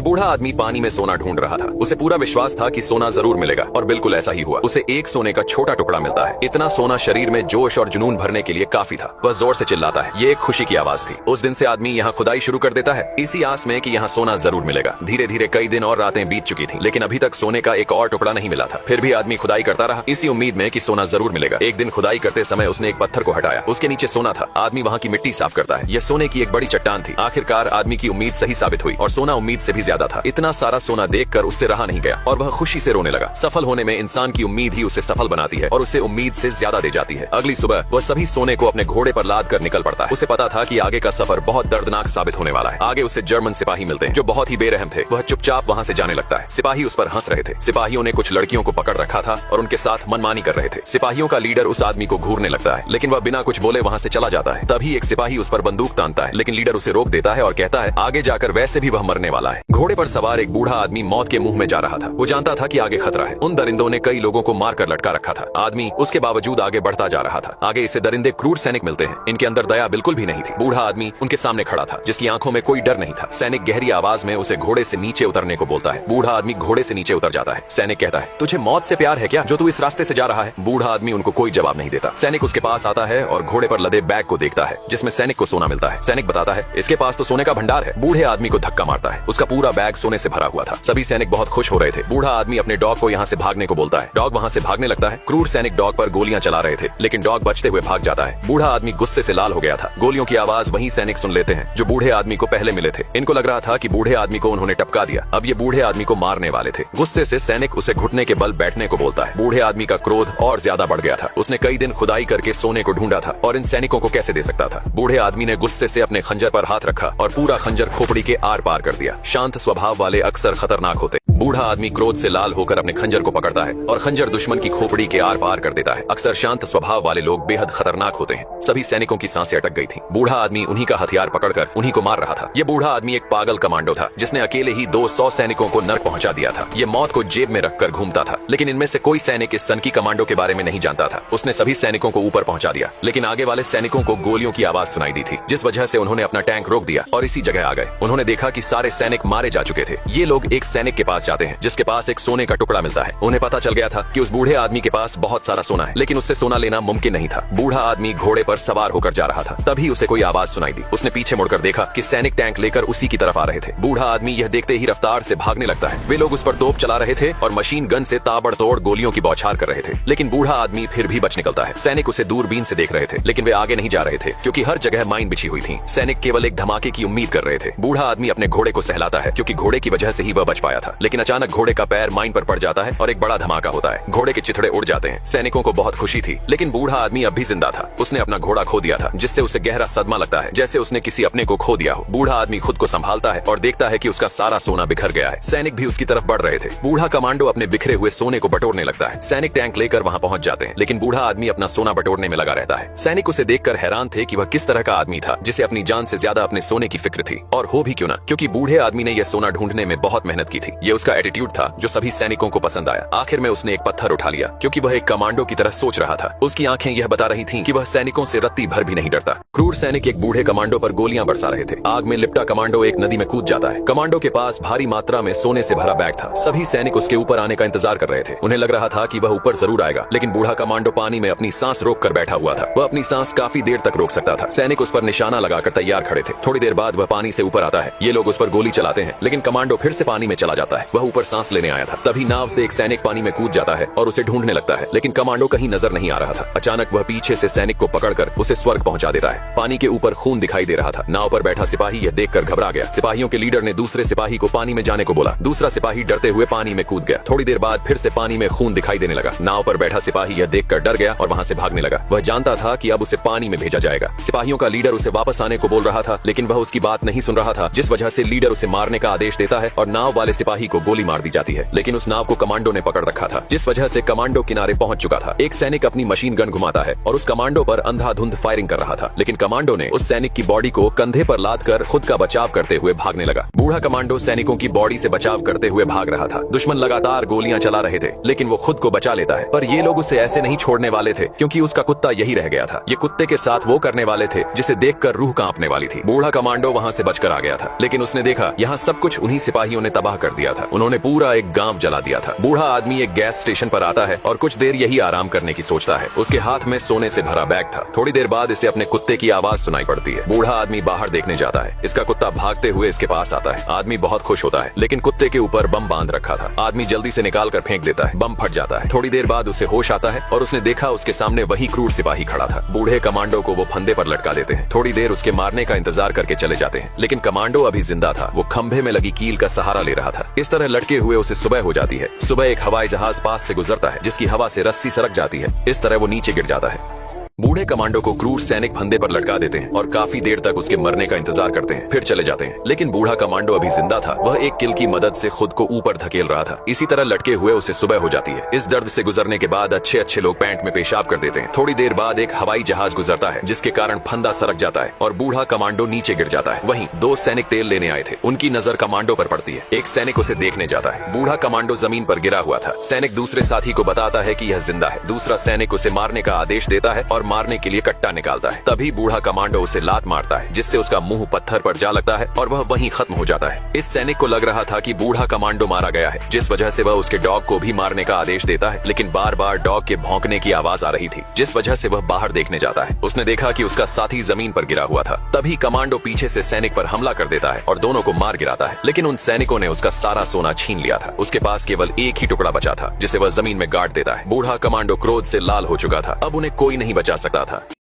बूढ़ा आदमी पानी में सोना ढूंढ रहा था। उसे पूरा विश्वास था कि सोना जरूर मिलेगा और बिल्कुल ऐसा ही हुआ। उसे एक सोने का छोटा टुकड़ा मिलता है। इतना सोना शरीर में जोश और जुनून भरने के लिए काफी था। वह जोर से चिल्लाता है। ये एक खुशी की आवाज थी। उस दिन से आदमी यहाँ खुदाई शुरू कर देता है, इसी आस में कि यहाँ सोना जरूर मिलेगा। धीरे धीरे कई दिन और रातें बीत चुकी थी, लेकिन अभी तक सोने का एक और टुकड़ा नहीं मिला था। फिर भी आदमी खुदाई करता रहा, इसी उम्मीद में कि सोना जरूर मिलेगा। एक दिन खुदाई करते समय उसने एक पत्थर को हटाया। उसके नीचे सोना था। आदमी वहाँ की मिट्टी साफ करता है। यह सोने की एक बड़ी चट्टान थी। आखिरकार आदमी की उम्मीद सही साबित हुई और सोना उम्मीद से भी ज्यादा था। इतना सारा सोना देखकर उससे रहा नहीं गया और वह खुशी से रोने लगा। सफल होने में इंसान की उम्मीद ही उसे सफल बनाती है और उसे उम्मीद से ज्यादा दे जाती है। अगली सुबह वह सभी सोने को अपने घोड़े पर लाद कर निकल पड़ता है। उसे पता था कि आगे का सफर बहुत दर्दनाक साबित होने वाला है। आगे उसे जर्मन सिपाही मिलते हैं जो बहुत ही बेरहम थे। वह चुपचाप वहाँ से जाने लगता है। सिपाही उस पर हंस रहे थे। सिपाहियों ने कुछ लड़कियों को पकड़ रखा था और उनके साथ मनमानी कर रहे थे। सिपाहियों का लीडर उस आदमी को घूरने लगता है, लेकिन वह बिना कुछ बोले वहाँ से चला जाता है। तभी एक सिपाही उस पर बंदूक तानता है, लेकिन लीडर उसे रोक देता है और कहता है आगे जाकर वैसे भी वह मरने वाला है। घोड़े पर सवार एक बूढ़ा आदमी मौत के मुंह में जा रहा था। वो जानता था कि आगे खतरा है। उन दरिंदों ने कई लोगों को मारकर लटका रखा था। आदमी उसके बावजूद आगे बढ़ता जा रहा था। आगे इसे दरिंदे क्रूर सैनिक मिलते हैं। इनके अंदर दया बिल्कुल भी नहीं थी। बूढ़ा आदमी उनके सामने खड़ा था, जिसकी आंखों में कोई डर नहीं था। सैनिक गहरी आवाज में उसे घोड़े से नीचे उतरने को बोलता है। बूढ़ा आदमी घोड़े से नीचे उतर जाता है। सैनिक कहता है तुझे मौत से प्यार है क्या, जो तू इस रास्ते से जा रहा है? बूढ़ा आदमी उनको कोई जवाब नहीं देता। सैनिक उसके पास आता है और घोड़े पर लदे बैग को देखता है, जिसमें सैनिक को सोना मिलता है। सैनिक बताता है इसके पास तो सोने का भंडार है। बूढ़े आदमी को धक्का मारता है। उसका पूरा बैग सोने से भरा हुआ था। सभी सैनिक बहुत खुश हो रहे थे। बूढ़ा आदमी अपने डॉग को यहाँ से भागने को बोलता है। डॉग वहाँ से भागने लगता है। क्रूर सैनिक डॉग पर गोलियां चला रहे थे, लेकिन डॉग बचते हुए भाग जाता है। बूढ़ा आदमी गुस्से से लाल हो गया था। गोलियों की आवाज वही सैनिक सुन लेते हैं जो बूढ़े आदमी को पहले मिले थे। इनको लग रहा था कि बूढ़े आदमी को उन्होंने टपका दिया। अब ये बूढ़े आदमी को मारने वाले थे। गुस्से से सैनिक उसे घुटने के बल बैठने को बोलता है। बूढ़े आदमी का क्रोध और ज्यादा बढ़ गया था। उसने कई दिन खुदाई करके सोने को ढूंढा था और इन सैनिकों को कैसे दे सकता था। बूढ़े आदमी ने गुस्से से अपने खंजर पर हाथ रखा और पूरा खंजर खोपड़ी के आर पार कर दिया। शांत स्वभाव वाले अक्सर खतरनाक होते। बूढ़ा आदमी क्रोध से लाल होकर अपने खंजर को पकड़ता है और खंजर दुश्मन की खोपड़ी के आर पार कर देता है। अक्सर शांत स्वभाव वाले लोग बेहद खतरनाक होते हैं। सभी सैनिकों की सांसें अटक गई थी। बूढ़ा आदमी उन्हीं का हथियार पकड़कर उन्हीं को मार रहा था। ये बूढ़ा आदमी एक पागल कमांडो था, जिसने अकेले ही 200 सैनिकों को नर्क पहुंचा दिया था। ये मौत को जेब में रखकर घूमता था, लेकिन इनमें से कोई सैनिक इस सनकी कमांडो के बारे में नहीं जानता था। उसने सभी सैनिकों को ऊपर पहुंचा दिया, लेकिन आगे वाले सैनिकों को गोलियों की आवाज सुनाई दी थी, जिस वजह से उन्होंने अपना टैंक रोक दिया और इसी जगह आ गए। उन्होंने देखा कि सारे सैनिक मारे जा चुके थे। ये लोग एक सैनिक के पास जाते हैं, जिसके पास एक सोने का टुकड़ा मिलता है। उन्हें पता चल गया था कि उस बूढ़े आदमी के पास बहुत सारा सोना है, लेकिन उससे सोना लेना मुमकिन नहीं था। बूढ़ा आदमी घोड़े पर सवार होकर जा रहा था। तभी उसे कोई आवाज सुनाई दी। उसने पीछे मुड़कर देखा कि सैनिक टैंक लेकर उसी की तरफ आ रहे थे। बूढ़ा आदमी यह देखते ही रफ्तार से भागने लगता है। वे लोग उस पर तोप चला रहे थे और मशीन गन से ताबड़तोड़ गोलियों की बौछार कर रहे थे, लेकिन बूढ़ा आदमी फिर भी बच निकलता है। सैनिक उसे दूरबीन से देख रहे थे, लेकिन वे आगे नहीं जा रहे थे, क्योंकि हर जगह माइन बिछी हुई थी। सैनिक केवल एक धमाके की उम्मीद कर रहे थे। बूढ़ा आदमी अपने घोड़े को सहलाता है, क्योंकि घोड़े की वजह से ही वह बच पाया था, लेकिन अचानक घोड़े का पैर माइन पर पड़ जाता है और एक बड़ा धमाका होता है। घोड़े के चिथड़े उड़ जाते हैं। सैनिकों को बहुत खुशी थी, लेकिन बूढ़ा आदमी अब भी जिंदा था। उसने अपना घोड़ा खो दिया था, जिससे उसे गहरा सदमा लगता है, जैसे उसने किसी अपने को खो दिया हो। बूढ़ा आदमी खुद को संभालता है और देखता है कि उसका सारा सोना बिखर गया है। सैनिक भी उसकी तरफ बढ़ रहे थे। बूढ़ा कमांडो अपने बिखरे हुए सोने को बटोरने लगता है। सैनिक टैंक लेकर वहां पहुंच जाते हैं, लेकिन बूढ़ा आदमी अपना सोना बटोरने में लगा रहता है। सैनिक उसे देखकर हैरान थे कि वह किस तरह का आदमी था, जिसे अपनी जान से ज्यादा अपने सोने की फिक्र थी। और हो भी क्यों ना, क्योंकि बूढ़े आदमी ने यह सोना ढूंढने में बहुत मेहनत की थी। ये उसका एटीट्यूड था जो सभी सैनिकों को पसंद आया। आखिर में उसने एक पत्थर उठा लिया, क्योंकि वह एक कमांडो की तरह सोच रहा था। उसकी आंखें यह बता रही थीं कि वह सैनिकों से रत्ती भर भी नहीं डरता। क्रूर सैनिक एक बूढ़े कमांडो पर गोलियां बरसा रहे थे। आग में लिपटा कमांडो एक नदी में कूद जाता है। कमांडो के पास भारी मात्रा में सोने से भरा बैग था। सभी सैनिक उसके ऊपर आने का इंतजार कर रहे थे। उन्हें लग रहा था कि वह ऊपर जरूर आएगा, लेकिन बूढ़ा कमांडो पानी में अपनी सांस रोक कर बैठा हुआ था। वह अपनी सांस काफी देर तक रोक सकता था। सैनिक उस पर निशाना लगाकर तैयार खड़े थे। थोड़ी देर बाद वह पानी से ऊपर आता है। ये लोग उस पर गोली चलाते हैं, लेकिन कमांडो फिर से पानी में चला जाता है। वह ऊपर सांस लेने आया था। तभी नाव से एक सैनिक पानी में कूद जाता है और उसे ढूंढने लगता है, लेकिन कमांडो कहीं नजर नहीं आ रहा था। अचानक वह पीछे से सैनिक को पकड़कर उसे स्वर्ग पहुंचा देता है। पानी के ऊपर खून दिखाई दे रहा था। नाव पर बैठा सिपाही यह देखकर घबरा गया। सिपाहियों के लीडर ने दूसरे सिपाही को पानी में जाने को बोला। दूसरा सिपाही डरते हुए पानी में कूद गया। थोड़ी देर बाद फिर से पानी में खून दिखाई देने लगा। नाव पर बैठा सिपाही यह देखकर डर गया और वहां से भागने लगा। वह जानता था कि अब उसे पानी में भेजा जाएगा। सिपाहियों का लीडर उसे वापस आने को बोल रहा था, लेकिन वह उसकी बात नहीं सुन रहा था, जिस वजह से लीडर उसे मारने का आदेश देता है और नाव वाले सिपाही को गोली मार दी जाती है, लेकिन उस नाव को कमांडो ने पकड़ रखा था, जिस वजह से कमांडो किनारे पहुंच चुका था। एक सैनिक अपनी मशीन गन घुमाता है और उस कमांडो पर अंधाधुंध फायरिंग कर रहा था, लेकिन कमांडो ने उस सैनिक की बॉडी को कंधे पर लाद कर खुद का बचाव करते हुए भागने लगा। बूढ़ा कमांडो सैनिकों की बॉडी से बचाव करते हुए भाग रहा था। दुश्मन लगातार गोलियां चला रहे थे, लेकिन वो खुद को बचा लेता है। पर ये लोग उसे ऐसे नहीं छोड़ने वाले थे, क्योंकि उसका कुत्ता यही रह गया था। ये कुत्ते के साथ वो करने वाले थे जिसे देखकर रूह कांपने वाली थी। बूढ़ा कमांडो वहां से बचकर आ गया था, लेकिन उसने देखा यहाँ सब कुछ उन्हीं सिपाहियों ने तबाह कर दिया था। उन्होंने पूरा एक गांव जला दिया था। बूढ़ा आदमी एक गैस स्टेशन पर आता है और कुछ देर यही आराम करने की सोचता है। उसके हाथ में सोने से भरा बैग था। थोड़ी देर बाद इसे अपने कुत्ते की आवाज सुनाई पड़ती है। बूढ़ा आदमी बाहर देखने जाता है। इसका कुत्ता भागते हुए इसके पास आता है। आदमी बहुत खुश होता है, लेकिन कुत्ते के ऊपर बम बांध रखा था। आदमी जल्दी से निकाल कर फेंक देता है। बम फट जाता है। थोड़ी देर बाद उसे होश आता है और उसने देखा उसके सामने वही क्रूर सिपाही खड़ा था। बूढ़े कमांडो को वो फंदे पर लटका देते हैं। थोड़ी देर उसके मारने का इंतजार करके चले जाते हैं, लेकिन कमांडो अभी जिंदा था। वो खंभे में लगी कील का सहारा ले रहा था। इस तरह लटके हुए उसे सुबह हो जाती है। सुबह एक हवाई जहाज पास से गुजरता है, जिसकी हवा से रस्सी सरक जाती है। इस तरह वो नीचे गिर जाता है। बूढ़े कमांडो को क्रूर सैनिक फंदे पर लटका देते हैं और काफी देर तक उसके मरने का इंतजार करते हैं, फिर चले जाते हैं। लेकिन बूढ़ा कमांडो अभी जिंदा था। वह एक किल की मदद से खुद को ऊपर धकेल रहा था। इसी तरह लटके हुए उसे सुबह हो जाती है। इस दर्द से गुजरने के बाद अच्छे अच्छे लोग पैंट में पेशाब कर देते हैं। थोड़ी देर बाद एक हवाई जहाज गुजरता है, जिसके कारण फंदा सरक जाता है और बूढ़ा कमांडो नीचे गिर जाता है। वहीं दो सैनिक तेल लेने आए थे। उनकी नजर कमांडो पर पड़ती है। एक सैनिक उसे देखने जाता है। बूढ़ा कमांडो जमीन पर गिरा हुआ था। सैनिक दूसरे साथी को बताता है कि यह जिंदा है। दूसरा सैनिक उसे मारने का आदेश देता है और मारने के लिए कट्टा निकालता है। तभी बूढ़ा कमांडो उसे लात मारता है, जिससे उसका मुंह पत्थर पर जा लगता है और वह वहीं खत्म हो जाता है। इस सैनिक को लग रहा था कि बूढ़ा कमांडो मारा गया है, जिस वजह से वह उसके डॉग को भी मारने का आदेश देता है, लेकिन बार बार डॉग के भौंकने की आवाज आ रही थी, जिस वजह से वह बाहर देखने जाता है। उसने देखा कि उसका साथी जमीन पर गिरा हुआ था। तभी कमांडो पीछे से सैनिक पर हमला कर देता है और दोनों को मार गिराता है, लेकिन उन सैनिकों ने उसका सारा सोना छीन लिया था। उसके पास केवल एक ही टुकड़ा बचा था, जिसे वह जमीन में गाड़ देता है। बूढ़ा कमांडो क्रोध से लाल हो चुका था। अब उन्हें कोई नहीं बचा सकता था।